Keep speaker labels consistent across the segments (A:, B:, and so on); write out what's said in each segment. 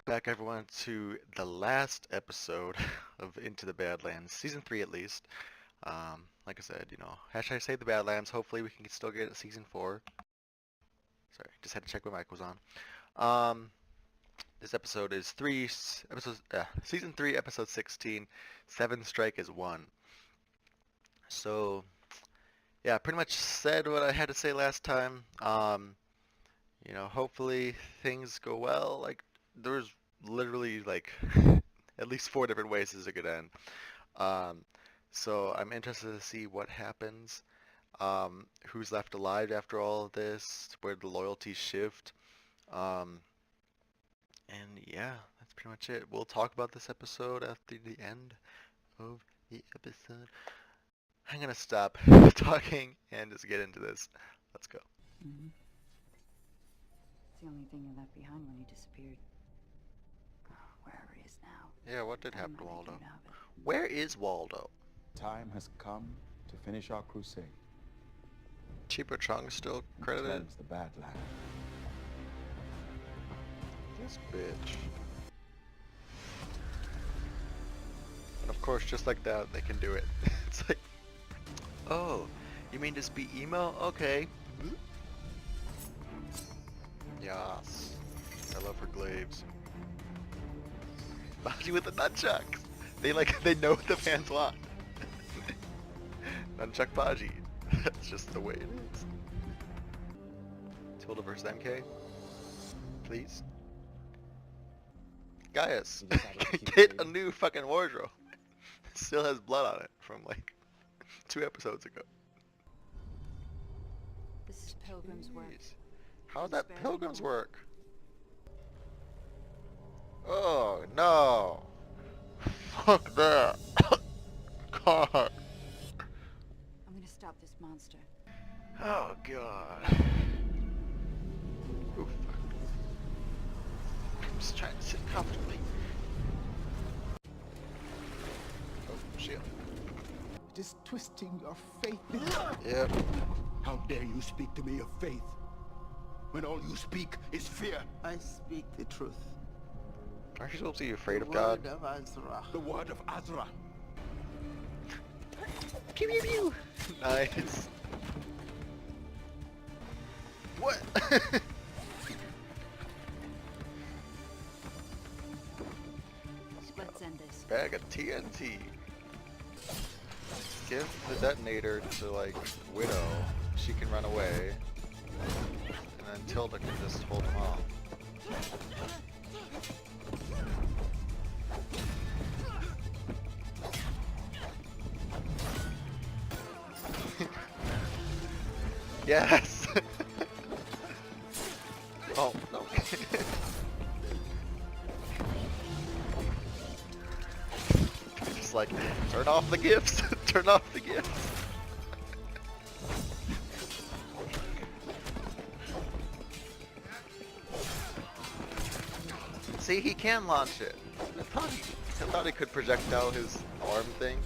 A: Back everyone to the last episode of Into the Badlands, season 3 at least. Like I said, hashtag save the Badlands. Hopefully we can still get season 4. Sorry, just had to check my mic was on. This episode is season 3, episode 16. 7 strike is 1. So, yeah, pretty much said what I had to say last time. Hopefully things go well. Like, there's literally like at least 4 different ways this could end. So I'm interested to see what happens. Who's left alive after all of this? Where the loyalties shift. And yeah, that's pretty much it. We'll talk about this episode after the end of the episode. I'm gonna stop talking and just get into this. Let's go.
B: Mm-hmm. It's the only thing you left behind when you disappeared. Wherever he is now.
A: Yeah, what did happen to Waldo? Where is Waldo?
C: Time has come to finish our crusade.
A: Cheaper Chung still credited?
C: Cleanse the Badlands.
A: This bitch. And of course, just like that, they can do it. It's like, oh, you mean just be emo? Okay. Yes. I love her glaives. Baji with the nunchucks. They know what the fans want. Nunchuck Baji. That's just the way it is. Tilda versus MK. Please. Gaius, get a new fucking wardrobe. It still has blood on it from like 2 episodes ago.
B: This is Pilgrim's work.
A: How'd that Pilgrim's work? Oh no! Fuck that! God!
B: I'm gonna stop this monster.
A: Oh god! Oof. I'm just trying to sit comfortably. Oh shit!
D: It is twisting your faith.
A: Yep.
D: How dare you speak to me of faith when all you speak is fear?
E: I speak the truth.
A: Aren't you supposed to be afraid
E: The
A: of God?
E: word of Azra.
D: The word of Azra.
A: Pew pew pew! Nice. What?
B: Let's end this.
A: Bag of TNT. Give the detonator to like Widow. She can run away. And then Tilda can just hold them off. Yes! Oh, no. Just like, turn off the gifts! Turn off the gifts! See, he can launch it. I thought he could projectile his arm thing.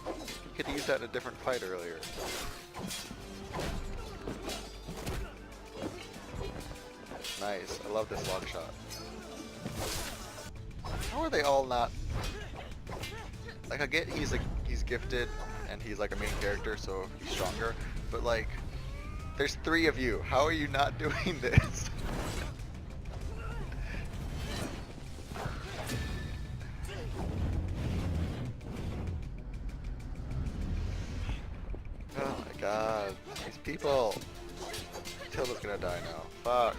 A: He could use that in a different fight earlier. Nice. I love this long shot. How are they all not... Like, I get he's gifted and he's like a main character, so he's stronger. But like, there's 3 of you. How are you not doing this? Oh my god. These people. Tilda's gonna die now. Fuck.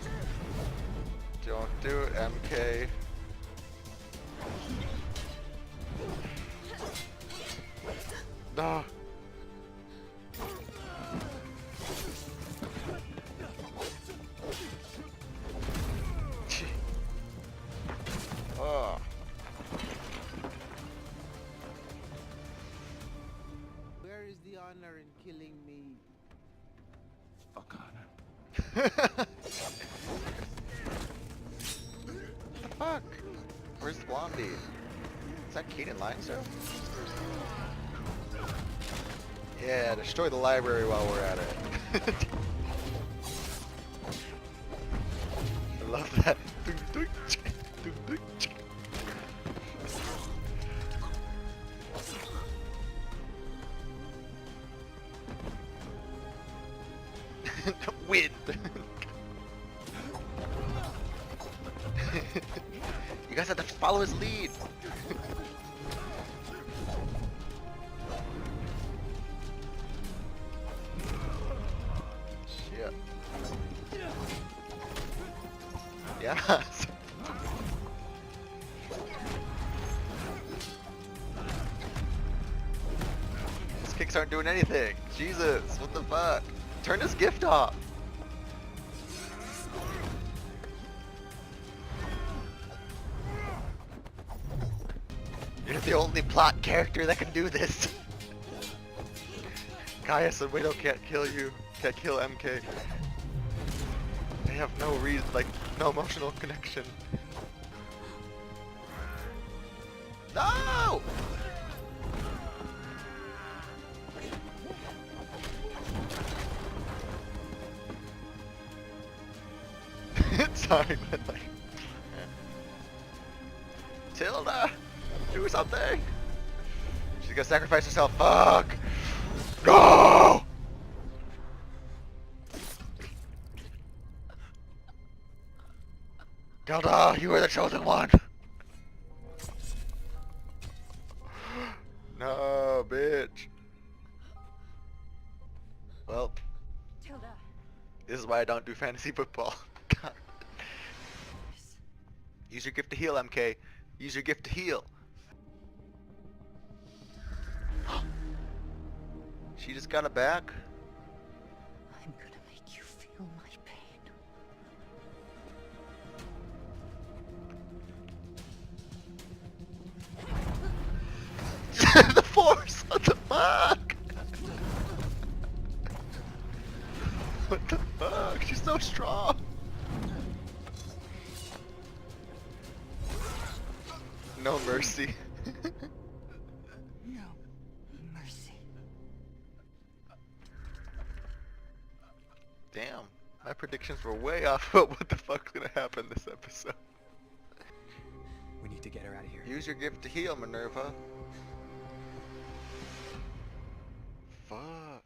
A: Don't do it, MK. No. Oh.
E: Where is the honor in killing me?
D: Fuck honor.
A: What the fuck? Where's the blondie? Is that Keenan Limestone? Yeah, destroy the library while we're at it. I love that. wind. You guys have to follow his lead. Shit. Yeah. These kicks aren't doing anything. Jesus, what the fuck? Turn this gift off. You're the only plot character that can do this. Caius and Widow can't kill you. Can't kill MK. They have no reason, like, no emotional connection. No! Sorry, but like... Tilda! Do something! She's gonna sacrifice herself. Fuck! No! Tilda, you are the chosen one! No, bitch. Well,
B: Tilda.
A: this is why I don't do fantasy football. God. Use your gift to heal, MK. Use your gift to heal. She just got it back.
B: I'm gonna make you feel my pain.
A: The force! What the fuck? What the fuck? She's so strong. No mercy.
B: No mercy.
A: Damn, my predictions were way off about what the fuck's gonna happen this episode.
F: We need to get her out of here.
A: Use your gift to heal, Minerva. Fuck.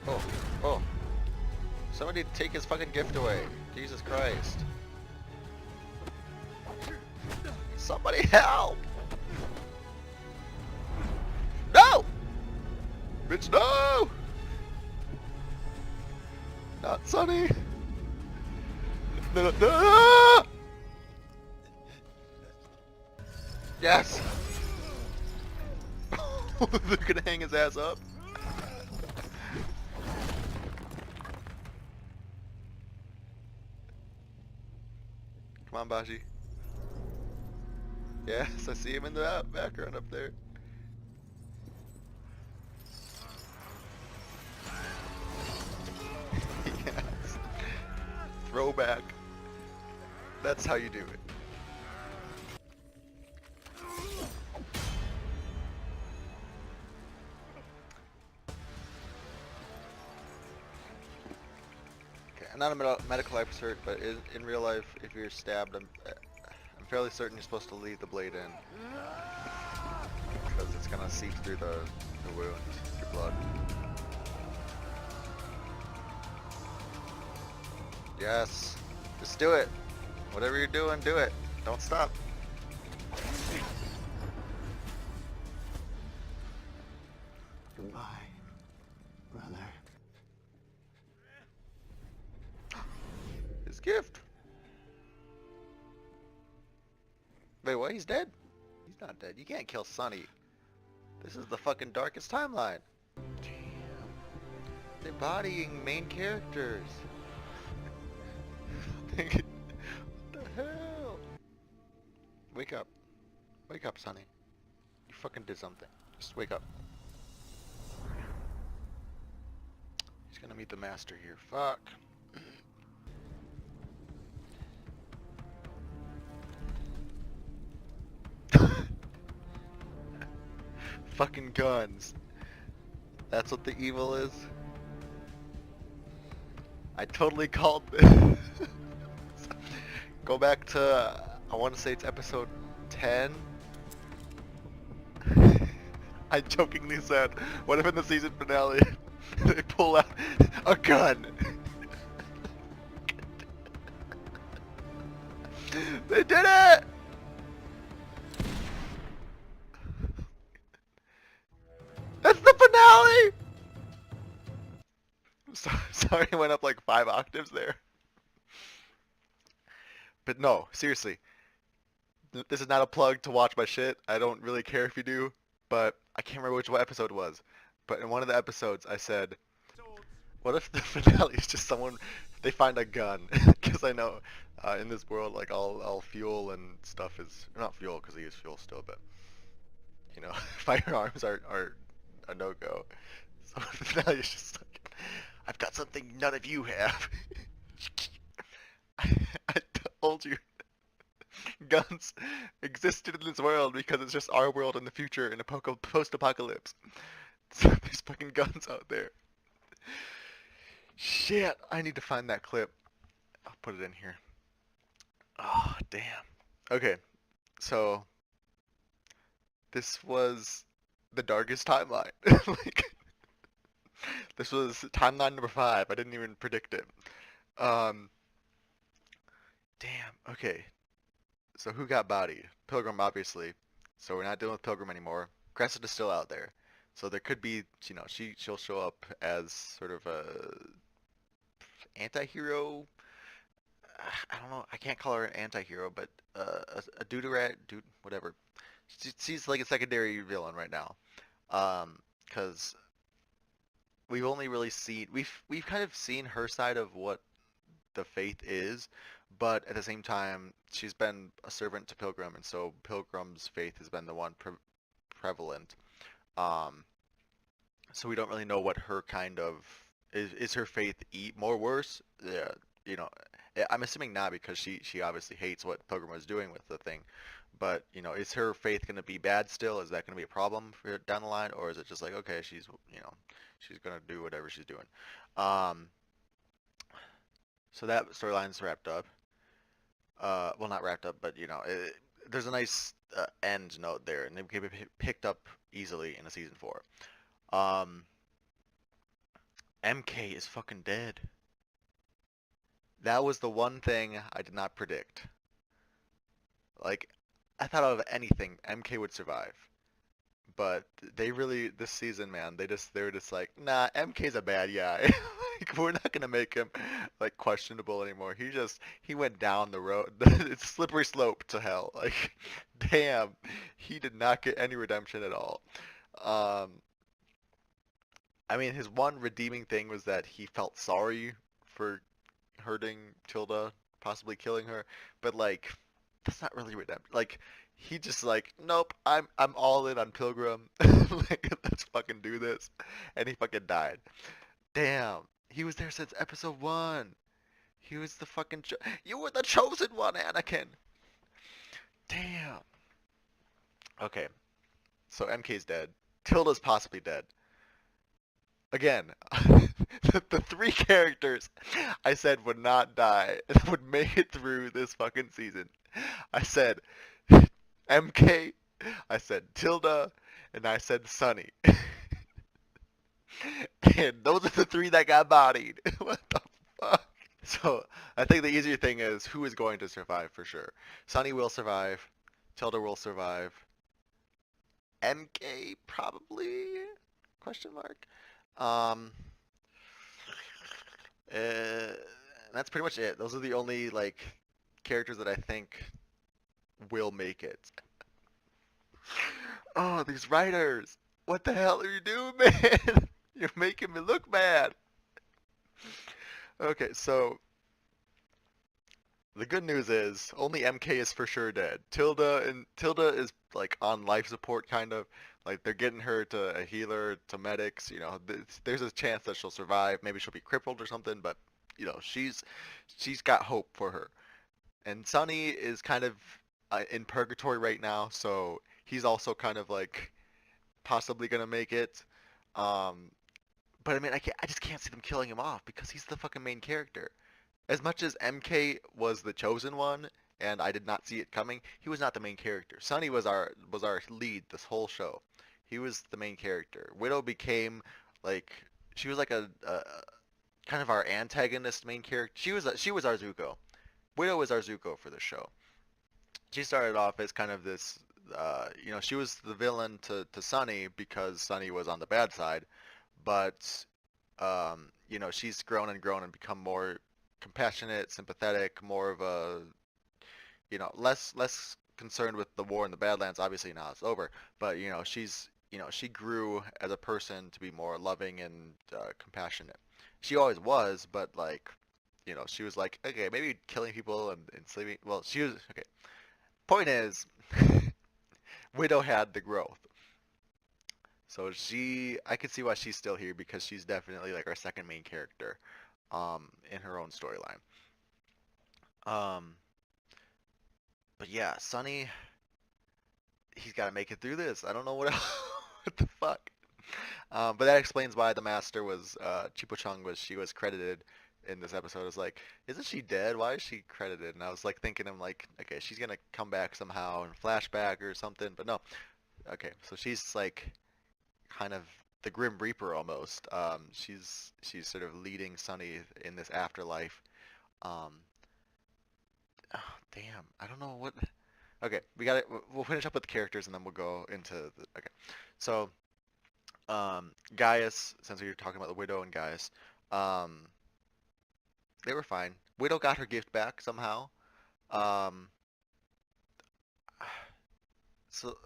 A: Oh, oh. Somebody take his fucking gift away. Jesus Christ. Somebody help! No! Bitch, no! Not Sunny. No, no, no! Yes! They're gonna hang his ass up. Come on, Baji. Yes, I see him in the background up there. Yes. Throwback. That's how you do it. Okay, I'm not a medical expert, but in real life, if you're stabbed, I'm fairly certain you're supposed to leave the blade in. Because it's gonna seep through the wound, your blood. Yes. Just do it. Whatever you're doing, do it. Don't stop.
E: Goodbye, brother.
A: His gift. Wait, what? He's dead? He's not dead. You can't kill Sonny. This is the fucking darkest timeline. Damn. They're bodying main characters. What the hell? Wake up. Wake up, Sonny. You fucking did something. Just wake up. He's gonna meet the master here. Fuck. Fucking guns. That's what the evil is? I totally called this. Go back to, I want to say it's episode 10. I jokingly said, what if in the season finale they pull out a gun? They did it! That's the finale! Sorry, I went up like 5 octaves there. But no, seriously, this is not a plug to watch my shit. I don't really care if you do, but I can't remember which episode it was. But in one of the episodes, I said, what if the finale is just someone, they find a gun? Because I know in this world, like all fuel and stuff is, not fuel because they use fuel still, but you know, firearms are a no-go. So the finale is just like, I've got something none of you have. I told you. Guns existed in this world because it's just our world in the future in a post-apocalypse. So there's fucking guns out there. Shit, I need to find that clip. I'll put it in here. Oh, damn. Okay, so this was the darkest timeline. Like, this was timeline number 5. I didn't even predict it. Damn. Okay. So who got bodied? Pilgrim, obviously. So we're not dealing with Pilgrim anymore. Crescent is still out there. So there could be, you know, she'll show up as sort of a anti-hero. I don't know. I can't call her an anti-hero, but a dude, whatever. She's like a secondary villain right now. Because we've only really seen we've kind of seen her side of what the faith is, but at the same time, she's been a servant to Pilgrim, and so Pilgrim's faith has been the one prevalent. Um, so we don't really know what her kind of is her faith more worse? Yeah, you know, I'm assuming not because she obviously hates what Pilgrim was doing with the thing. But you know, is her faith going to be bad still? Is that going to be a problem for down the line, or is it just like okay, she's you know, she's going to do whatever she's doing? Um, so that storyline's wrapped up. Well, not wrapped up, but you know, there's a nice end note there, and they can be picked up easily in a season 4. MK is fucking dead. That was the one thing I did not predict. Like, I thought out of anything, MK would survive. But they really, this season, man, they were just like, nah, MK's a bad guy. Like, we're not gonna make him like questionable anymore. He went down the road. It's slippery slope to hell. Like, damn, he did not get any redemption at all. Um, I mean, his one redeeming thing was that he felt sorry for hurting Tilda, possibly killing her. But like, that's not really redemption. Like, he just like, nope, I'm all in on Pilgrim. Like, let's fucking do this, and he fucking died. Damn, he was there since episode 1. He was the fucking you were the chosen one, Anakin. Damn. Okay, so MK's dead. Tilda's possibly dead. Again, the 3 characters I said would not die and would make it through this fucking season. I said MK, I said Tilda, and I said Sunny. And those are the 3 that got bodied. What the fuck? So I think the easier thing is who is going to survive for sure. Sunny will survive. Tilda will survive. MK probably? Question mark. That's pretty much it. Those are the only like characters that I think will make it. Oh, these writers! What the hell are you doing, man? You're making me look bad. Okay, so the good news is only MK is for sure dead. Tilda is like on life support kind of. Like they're getting her to a healer, to medics. You know, there's a chance that she'll survive. Maybe she'll be crippled or something, but you know, she's got hope for her. And Sunny is kind of in purgatory right now, so he's also kind of like possibly gonna make it. But I mean, I just can't see them killing him off because he's the fucking main character. As much as MK was the chosen one, and I did not see it coming, he was not the main character. Sunny was our lead this whole show. He was the main character. Widow became like she was like a kind of our antagonist main character. She was our Zuko. Widow was our Zuko for the show. She started off as kind of this, she was the villain to Sunny because Sunny was on the bad side, but she's grown and grown and become more compassionate, sympathetic, more of a, less concerned with the war in the Badlands. Obviously now it's over, but she grew as a person to be more loving and compassionate. She always was, but like, she was like, okay, maybe killing people and enslaving. Well, she was okay. Point is, Widow had the growth. So I can see why she's still here because she's definitely like our second main character, in her own storyline. Um, but yeah, Sunny, he's got to make it through this. I don't know what else, what the fuck. But that explains why the master was, Chipo Chung she was credited in this episode. I was like, isn't she dead? Why is she credited? And I was like thinking, I'm like, okay, she's gonna come back somehow in flashback or something, but no. Okay, so she's like kind of the Grim Reaper almost. She's sort of leading Sunny in this afterlife. Um, oh, damn, I don't know what. Okay, we'll finish up with the characters and then we'll go into the. Okay, so Gaius, since we were talking about the Widow and Gaius, they were fine. Widow got her gift back somehow. Um, so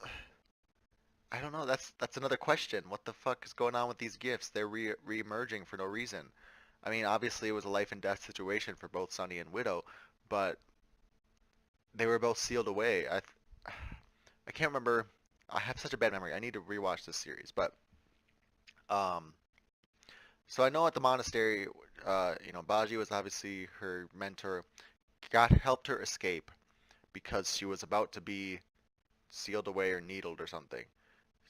A: I don't know. That's another question. What the fuck is going on with these gifts? They're re-emerging for no reason. I mean, obviously it was a life and death situation for both Sunny and Widow, but they were both sealed away. I can't remember. I have such a bad memory. I need to rewatch this series, but um, so I know at the monastery, Baji was obviously her mentor. God helped her escape because she was about to be sealed away or needled or something.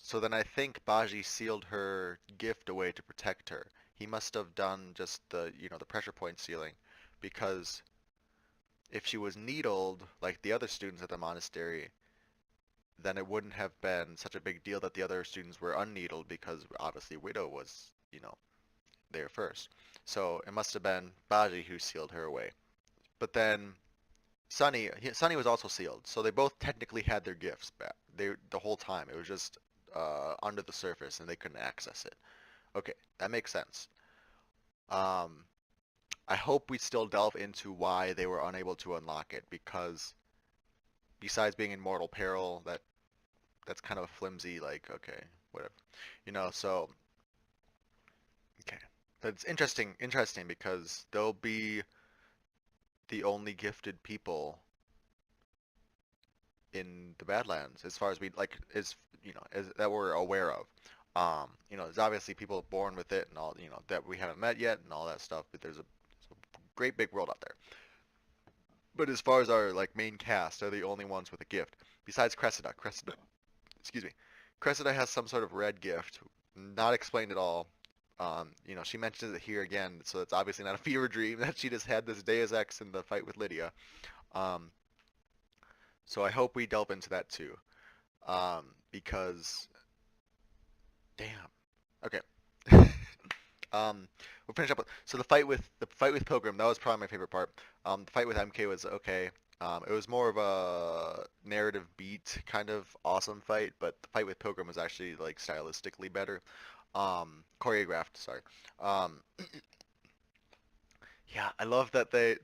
A: So then I think Baji sealed her gift away to protect her. He must have done just the pressure point sealing, because if she was needled like the other students at the monastery, then it wouldn't have been such a big deal that the other students were unneedled because obviously Widow was, there first. So it must have been Baji who sealed her away. But then Sunny was also sealed, so they both technically had their gifts back. The whole time it was just under the surface and they couldn't access it. Okay, that makes sense. I hope we still delve into why they were unable to unlock it, because besides being in mortal peril, that's kind of a flimsy, like, okay, whatever. So okay. But it's interesting because they'll be the only gifted people in the Badlands, as far as we like, as that we're aware of. There's obviously people born with it and all, that we haven't met yet and all that stuff. But there's a great big world out there. But as far as our like main cast, they're the only ones with a gift besides Cressida. Excuse me. Cressida has some sort of red gift, not explained at all. She mentions it here again, so it's obviously not a fever dream that she just had this Deus Ex in the fight with Lydia. So I hope we delve into that too, because, damn. Okay. We'll finish up with the fight with Pilgrim. That was probably my favorite part. The fight with MK was okay. It was more of a narrative beat kind of awesome fight, but the fight with Pilgrim was actually like stylistically better. Choreographed, sorry. Yeah, I love that they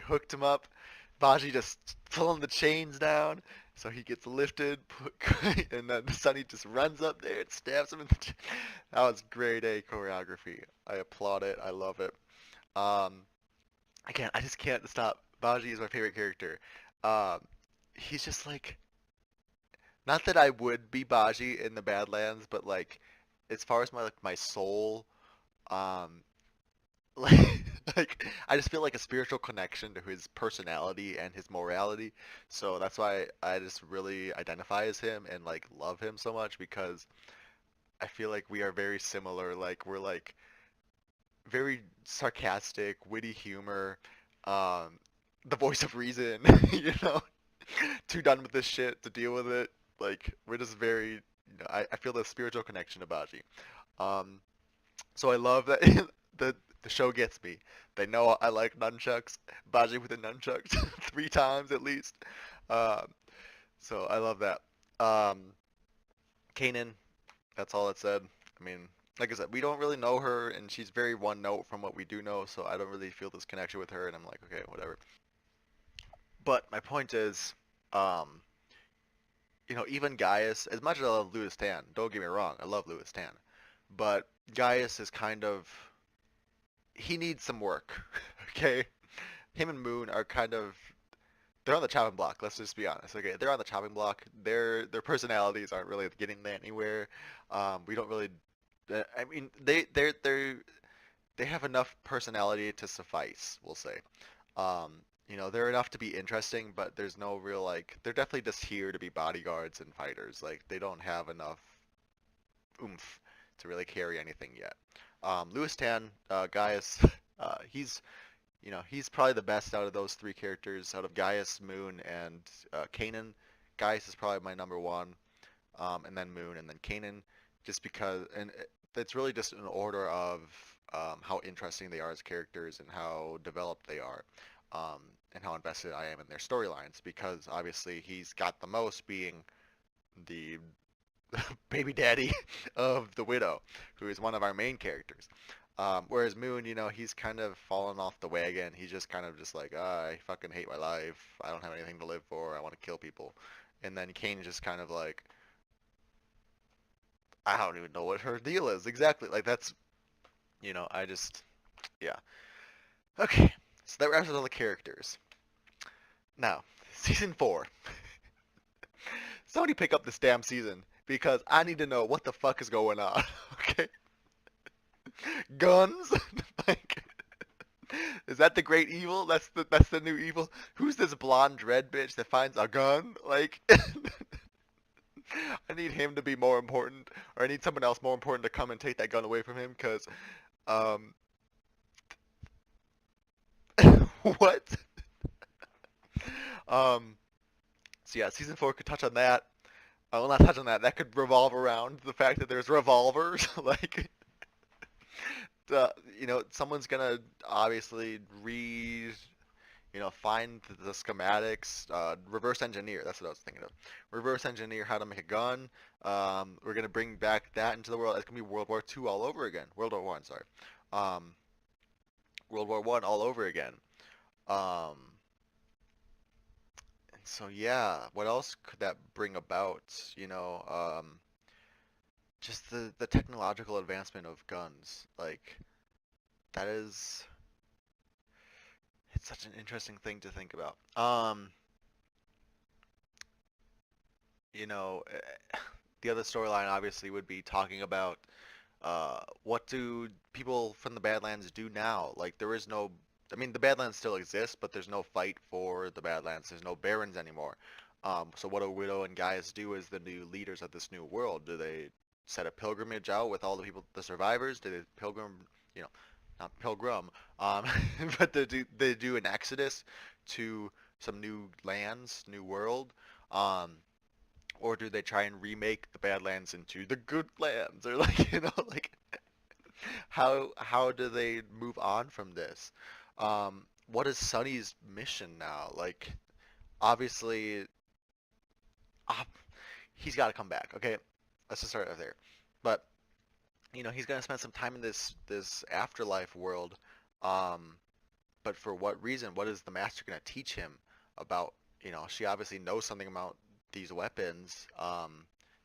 A: hooked him up. Baji just pulling the chains down, so he gets lifted, and then Sunny just runs up there and stabs him in the chin. That was grade A choreography. I applaud it. I love it. I just can't stop. Baji is my favorite character. He's just like, not that I would be Baji in the Badlands, but like, as far as my soul, um, like, I just feel like a spiritual connection to his personality and his morality. So that's why I just really identify as him and like love him so much, because I feel like we are very similar. Like we're like very sarcastic, witty humor, the voice of reason, too done with this shit to deal with it. Like we're just very, I feel the spiritual connection to Baji. Um, so I love that the show gets me. They know I like nunchucks. Baji with the nunchucks 3 times at least. Um, so I love that. Um, Kanan, that's all it said. I mean, like I said, we don't really know her, and she's very one note from what we do know, so I don't really feel this connection with her, and I'm like, okay, whatever. But my point is, um, even Gaius, as much as I love Louis Tan, don't get me wrong, I love Louis Tan, but Gaius is kind of, he needs some work, okay? Him and Moon are kind of, they're on the chopping block. Let's just be honest. Okay, they're on the chopping block. Their personalities aren't really getting anywhere. We don't really. I mean, they have enough personality to suffice. We'll say. They're enough to be interesting, but there's no real like. They're definitely just here to be bodyguards and fighters. Like they don't have enough oomph to really carry anything yet. Louis Tan, Gaius, he's he's probably the best out of those 3 characters, out of Gaius, Moon, and Kanan. Gaius is probably my number 1, and then Moon, and then Kanan, just because, and it's really just an order of how interesting they are as characters and how developed they are, and how invested I am in their storylines, because obviously he's got the most being the baby daddy of the widow, who is one of our main characters. Whereas Moon, he's kind of fallen off the wagon. He's just kind of just like, I fucking hate my life. I don't have anything to live for. I want to kill people. And then Kane's just kind of like, I don't even know what her deal is exactly. Like that's, I just, yeah. Okay, so that wraps up all the characters. Now, season 4. Somebody pick up this damn season because I need to know what the fuck is going on. Okay. Guns? Like, is that the great evil? That's the new evil. Who's this blonde dread bitch that finds a gun? Like, I need him to be more important, or I need someone else more important to come and take that gun away from him. Cause, what? Um, so yeah, season 4 could touch on that. Well, not touch on that. That could revolve around the fact that there's revolvers. Like, someone's gonna obviously find the schematics, reverse engineer. That's what I was thinking of. Reverse engineer how to make a gun. We're gonna bring back that into the world. It's gonna be World War II all over again. World War One, sorry. World War One all over again. Um, and so yeah, what else could that bring about? Just the technological advancement of guns. Like that is it's such an interesting thing to think about. The other storyline obviously would be talking about what do people from the Badlands do now? Like there is no, I mean the Badlands still exist, but there's no fight for the Badlands. There's no barons anymore. So what do Widow and Gaius do as the new leaders of this new world? Do they set a pilgrimage out with all the people, the survivors? Do they pilgrim, you know, not pilgrim, um, but they do an exodus to some new lands, new world? Um, or do they try and remake the Badlands into the good lands, or like like how do they move on from this? What is Sonny's mission now? Like obviously, uh, he's got to come back. Okay, let's just start right there. But he's gonna spend some time in this afterlife world. Um, but for what reason? What is the master gonna teach him about? She obviously knows something about these weapons.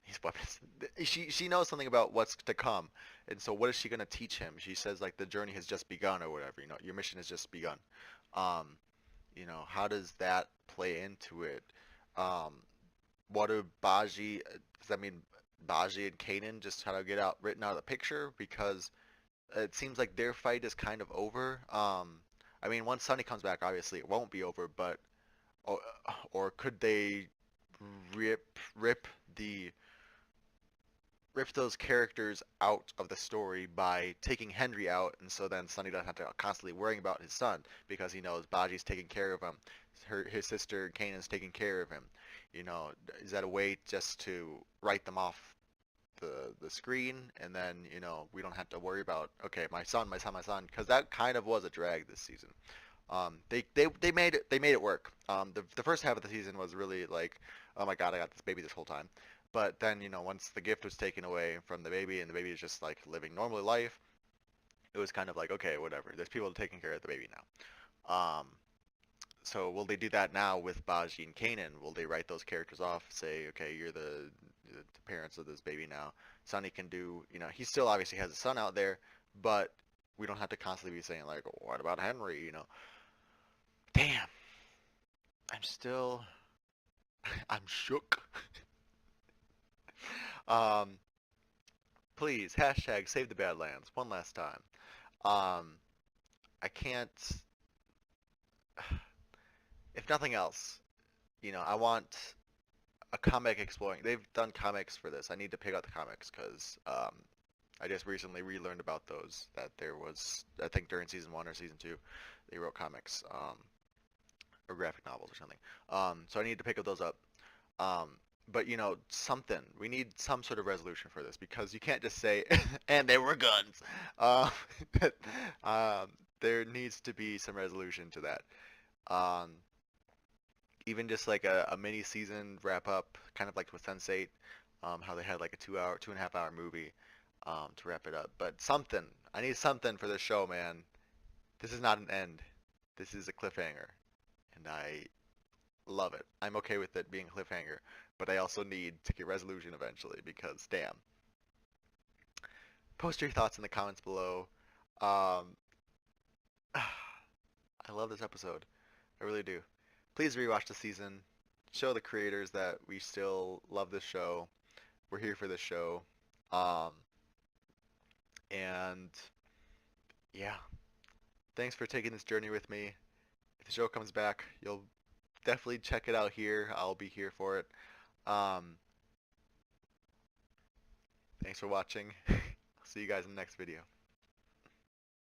A: These weapons. She knows something about what's to come, and so what is she gonna teach him? She says like the journey has just begun or whatever. Your mission has just begun. Um, how does that play into it? Um, what do does that mean Baji and Kanan just kind of get written out of the picture because it seems like their fight is kind of over. I mean, once Sunny comes back, obviously it won't be over, but or, or could they rip the rip those characters out of the story by taking Henry out, and so then Sunny doesn't have to constantly worrying about his son because he knows Baji's taking care of him, his sister Kanan's taking care of him. Is that a way just to write them off the screen, and then we don't have to worry about, okay, my son, because that kind of was a drag this season. They made it work. The first half of the season was really like, oh my God, I got this baby this whole time. But then once the gift was taken away from the baby and the baby is just like living normal life, it was kind of like, okay, whatever. There's people taking care of the baby now. So will they do that now with Baji and Kanan? Will they write those characters off, say, okay, you're the parents of this baby now. Sonny can do, he still obviously has a son out there, but we don't have to constantly be saying like, what about Henry? Damn. I'm shook. um, please, hashtag save the Badlands one last time. I can't, if nothing else, I want a comic exploring. They've done comics for this. I need to pick out the comics because I just recently relearned about those. That there was, I think during season 1 or season 2, they wrote comics or graphic novels or something. So I need to pick up those up. But something. We need some sort of resolution for this because you can't just say, and there were guns. There needs to be some resolution to that. Even just like a mini season wrap up, kind of like with Sense8, how they had like a 2.5 hour movie to wrap it up. But something. I need something for this show, man. This is not an end. This is a cliffhanger. And I love it. I'm okay with it being a cliffhanger, but I also need to get resolution eventually because damn. Post your thoughts in the comments below. I love this episode. I really do. Please rewatch the season. Show the creators that we still love this show. We're here for this show. And yeah. Thanks for taking this journey with me. If the show comes back, you'll definitely check it out here. I'll be here for it. Thanks for watching. I'll see you guys in the next video.